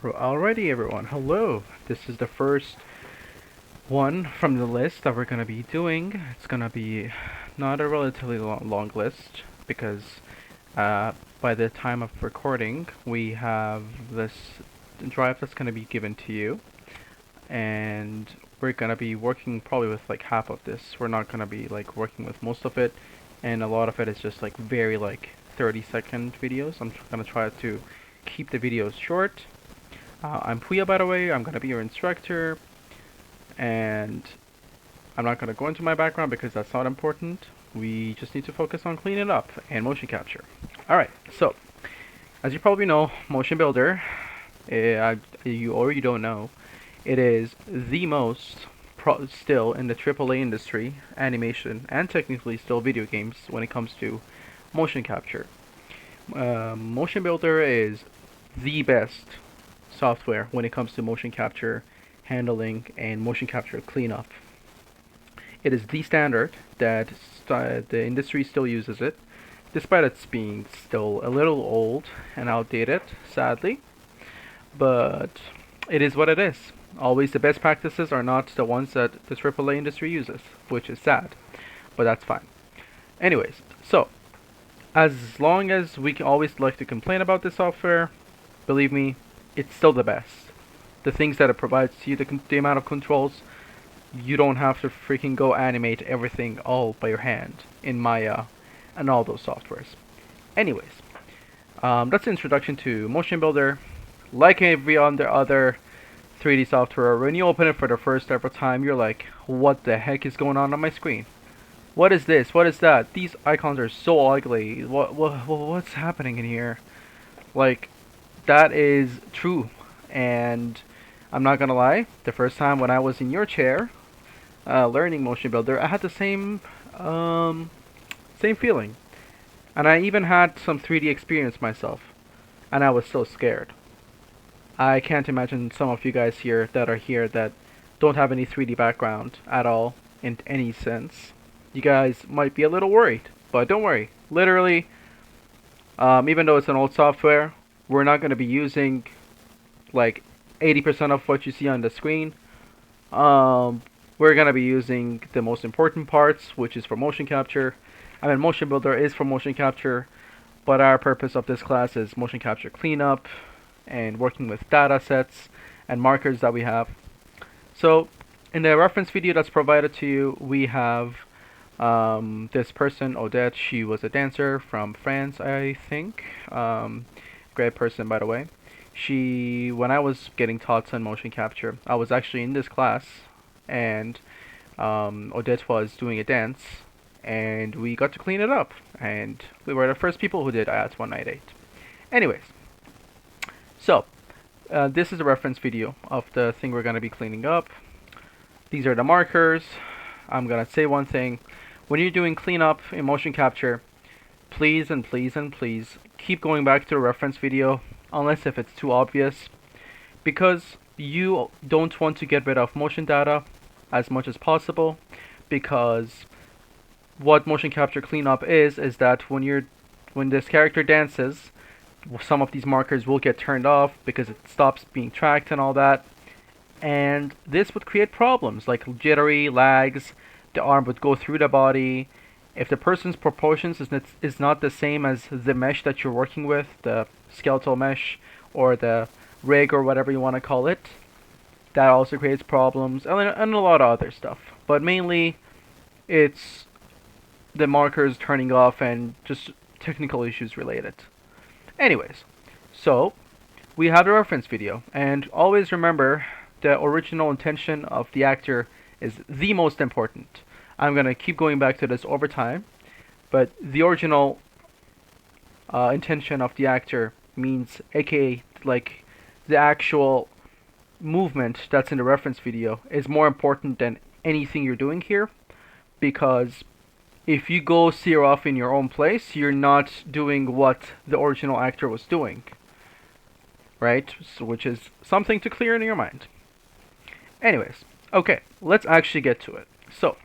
Alrighty everyone, hello. This is the first one from the list that we're going to be doing. It's going to be not a relatively long list because by the time of recording we have this drive that's going to be given to you, and we're going to be working probably with like half of this. We're not going to be like working with most of it, and a lot of it is just like very like 30-second videos. I'm going to try to keep the videos short. I'm Puya, by the way. I'm going to be your instructor, and I'm not going to go into my background because that's not important. We just need to focus on cleaning up and motion capture. Alright, so, as you probably know, Motion Builder, you don't know, it is the most still in the AAA industry, animation, and technically still video games when it comes to motion capture. Motion Builder is the best software when it comes to motion capture handling and motion capture cleanup. It is the standard that the industry still uses it, despite it being still a little old and outdated, sadly. But it is what it is. Always the best practices are not the ones that the AAA industry uses, which is sad, but that's fine. Anyways, so as long as we can always like to complain about this software, believe me, it's still the best. The things that it provides to you, the amount of controls, you don't have to freaking go animate everything all by your hand in Maya and all those softwares. Anyways, that's the introduction to Motion Builder. Like every other 3D software, when you open it for the first ever time, you're like, what the heck is going on my screen? What is this? What is that? These icons are so ugly. What's happening in here? Like, that is true, and I'm not gonna lie, the first time when I was in your chair learning Motion Builder, I had the same feeling, and I even had some 3D experience myself, and I was so scared. I can't imagine some of you guys here that don't have any 3D background at all in any sense. You guys might be a little worried, but don't worry. Literally, even though it's an old software, we're not going to be using like 80% of what you see on the screen. We're going to be using the most important parts, which is for motion capture. I mean, Motion Builder is for motion capture, but our purpose of this class is motion capture cleanup and working with data sets and markers that we have. So in the reference video that's provided to you, we have this person, Odette. She was a dancer from France, I think. Great person, by the way. When I was getting taught some motion capture, I was actually in this class, and Odette was doing a dance, and we got to clean it up, and we were the first people who did at 198. Anyways, so this is a reference video of the thing we're going to be cleaning up. These are the markers. I'm going to say one thing. When you're doing cleanup in motion capture, please and please and please keep going back to the reference video, unless if it's too obvious, because you don't want to get rid of motion data as much as possible, because what motion capture cleanup is that when this character dances, some of these markers will get turned off because it stops being tracked and all that, and this would create problems like jittery, lags, the arm would go through the body. If the person's proportions is not the same as the mesh that you're working with, the skeletal mesh or the rig or whatever you want to call it, that also creates problems, and a lot of other stuff. But mainly, it's the markers turning off and just technical issues related. Anyways, so we have the reference video, and always remember the original intention of the actor is the most important. I'm going to keep going back to this over time, but the original intention of the actor means, aka, like, the actual movement that's in the reference video is more important than anything you're doing here, because if you go steer off in your own place, you're not doing what the original actor was doing, right? So, which is something to clear in your mind. Anyways, okay, let's actually get to it. So,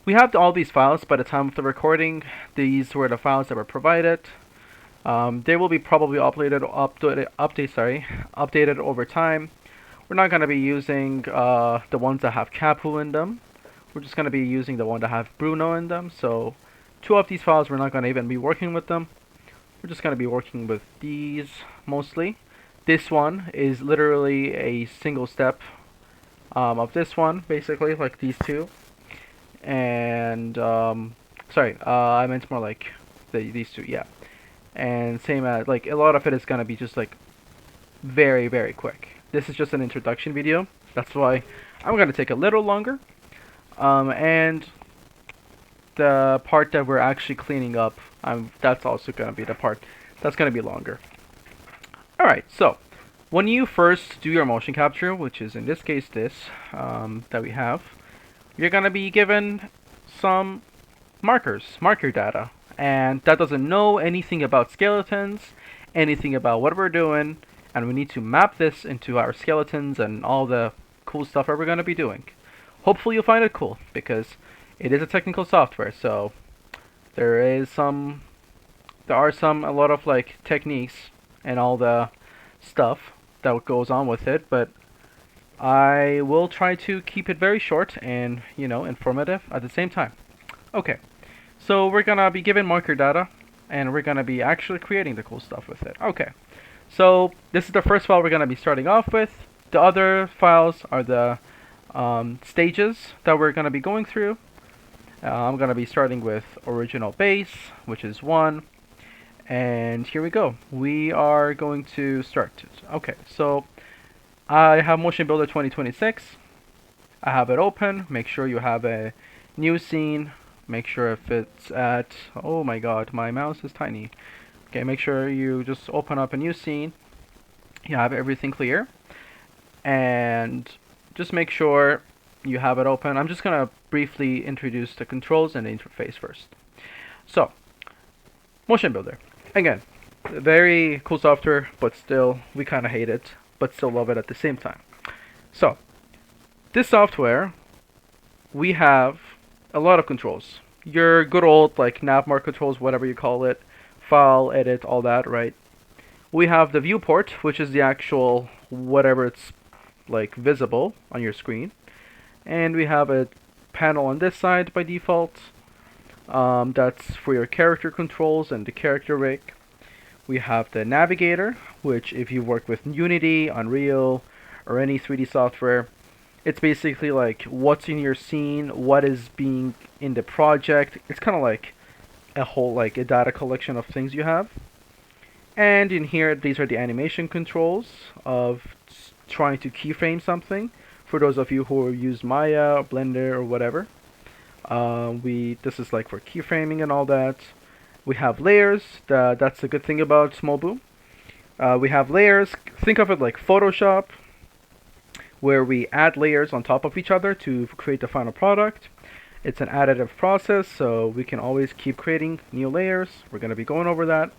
we have all these files by the time of the recording. These were the files that were provided. They will be probably updated over time. We're not going to be using the ones that have Capu in them. We're just going to be using the one that have Bruno in them. So two of these files, we're not going to even be working with them. We're just going to be working with these mostly. This one is literally a single step of this one, basically, like these two. And, sorry, I meant more like these two, yeah. And same as, like, a lot of it is going to be just, like, very, very quick. This is just an introduction video. That's why I'm going to take a little longer. And the part that we're actually cleaning up, that's also going to be the part that's going to be longer. Alright, so when you first do your motion capture, which is in this case this, that we have, you're going to be given some marker data. And that doesn't know anything about skeletons, anything about what we're doing, and we need to map this into our skeletons and all the cool stuff that we're going to be doing. Hopefully you'll find it cool, because it is a technical software, so there are a lot of like techniques and all the stuff that goes on with it, but I will try to keep it very short and, informative at the same time. Okay, so we're gonna be given marker data, and we're gonna be actually creating the cool stuff with it. Okay, so this is the first file we're gonna be starting off with. The other files are the stages that we're gonna be going through. I'm gonna be starting with original base, which is 1. And here we go. We are going to start. Okay, so I have Motion Builder 2026. I have it open. Make sure you have a new scene. Make sure if it's at, oh my god, my mouse is tiny. Okay, make sure you just open up a new scene. You have everything clear. And just make sure you have it open. I'm just going to briefly introduce the controls and the interface first. So, Motion Builder. Again, very cool software, but still, we kind of hate it, but still love it at the same time. So, this software, we have a lot of controls. Your good old, like, navmark controls, whatever you call it, file, edit, all that, right? We have the viewport, which is the actual, whatever it's, like, visible on your screen. And we have a panel on this side by default. That's for your character controls and the character rig. We have the navigator, which if you work with Unity, Unreal, or any 3D software, it's basically like what's in your scene, what is being in the project. It's kind of like a whole, like a data collection of things you have. And in here, these are the animation controls of trying to keyframe something. For those of you who use Maya, Blender, or whatever. This is like for keyframing and all that. We have layers. That's the good thing about Smobu. We have layers. Think of it like Photoshop, where we add layers on top of each other to create the final product. It's an additive process, so we can always keep creating new layers. We're going to be going over that.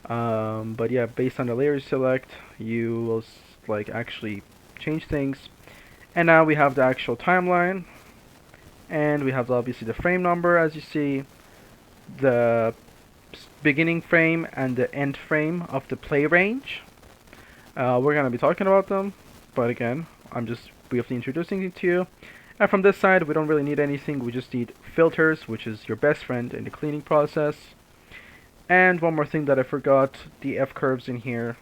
But yeah, based on the layers you select, you will like actually change things. And now we have the actual timeline. And we have obviously the frame number, as you see, the beginning frame and the end frame of the play range. We're going to be talking about them, but again, I'm just briefly introducing it to you. And from this side, we don't really need anything. We just need filters, which is your best friend in the cleaning process. And one more thing that I forgot, the F curves in here.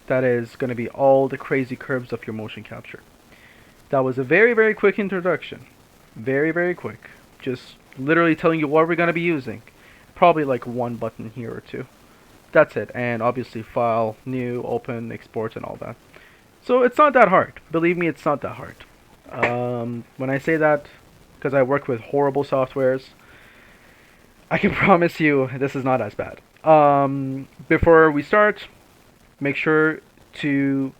That is going to be all the crazy curves of your motion capture. That was a very, very quick introduction. Very, very quick. Just literally telling you what we're going to be using. Probably like one button here or two. That's it. And obviously file, new, open, export, and all that. So it's not that hard. Believe me, it's not that hard. When I say that, because I work with horrible softwares, I can promise you this is not as bad. Before we start, make sure to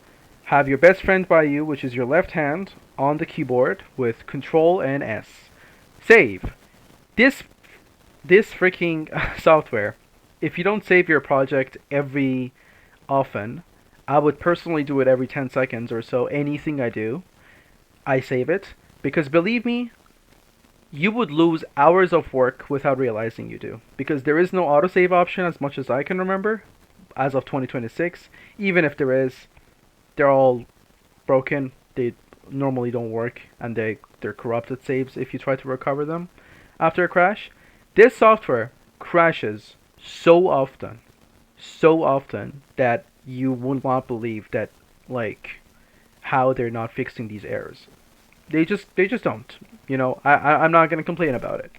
have your best friend by you, which is your left hand, on the keyboard with Control and S. Save. This freaking software, if you don't save your project every often, I would personally do it every 10 seconds or so. Anything I do, I save it. Because believe me, you would lose hours of work without realizing you do, because there is no autosave option as much as I can remember as of 2026. Even if there is, they're all broken. They normally don't work, and they're corrupted saves if you try to recover them after a crash. This software crashes so often that you would not believe that, like, how they're not fixing these errors. They just don't. I'm not gonna complain about it.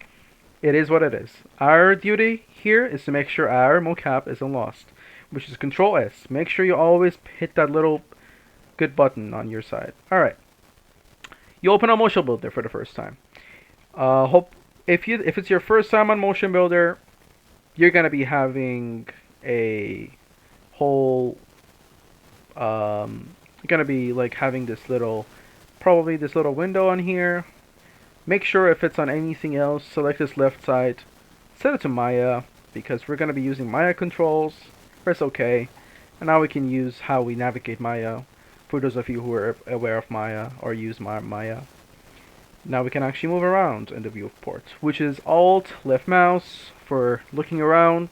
It is what it is. Our duty here is to make sure our mocap isn't lost, which is Control S. Make sure you always hit that little good button on your side. All right. You open a motion builder for the first time. Hope if it's your first time on motion builder, you're gonna be having a whole you're gonna be like having this little probably this little window on here. Make sure if it's on anything else, select this left side, set it to Maya because we're gonna be using Maya controls. Press OK, and now we can use how we navigate Maya. For those of you who are aware of Maya or use Maya. Now we can actually move around in the viewport, which is Alt left mouse for looking around,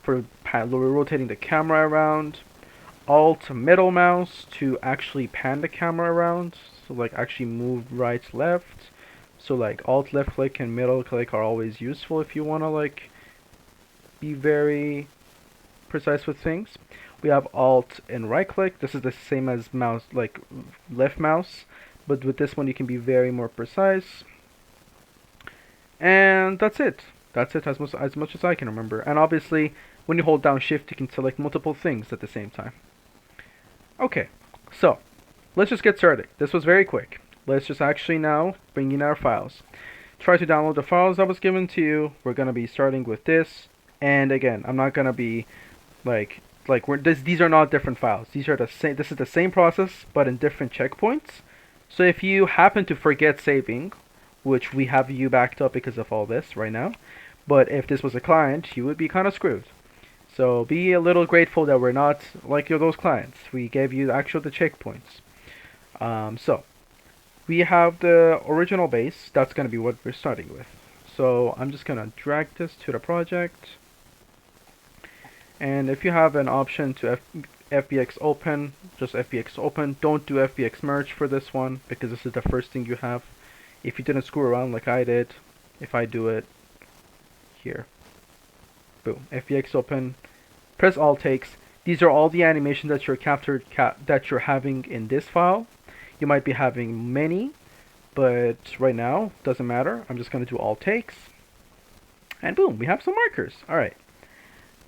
for rotating the camera around, Alt middle mouse to actually pan the camera around, so like actually move right left. So like Alt left click and middle click are always useful if you want to like be very precise with things. We have Alt and right click. This is the same as mouse, like left mouse, but with this one you can be very more precise. And that's it. That's it as much as I can remember. And obviously, when you hold down Shift, you can select multiple things at the same time. Okay, so let's just get started. This was very quick. Let's just actually now bring in our files. Try to download the files that was given to you. We're gonna be starting with this. And again, I'm not gonna be like these are not different files. These are the same. This is the same process, but in different checkpoints. So if you happen to forget saving, which we have you backed up because of all this right now, but if this was a client, you would be kind of screwed. So be a little grateful that we're not like those clients. We gave you the checkpoints. So we have the original base. That's going to be what we're starting with. So I'm just going to drag this to the project. And if you have an option to FBX open, just FBX open. Don't do FBX merge for this one because this is the first thing you have. If you didn't screw around like I did, if I do it here, boom, FBX open, press Alt takes. These are all the animations that you're having in this file. You might be having many, but right now doesn't matter. I'm just going to do Alt takes, and boom, we have some markers. All right.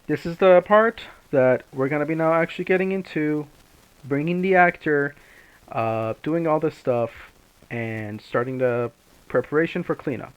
This is the part that we're going to be now actually getting into, bringing the actor, doing all this stuff, and starting the preparation for cleanup.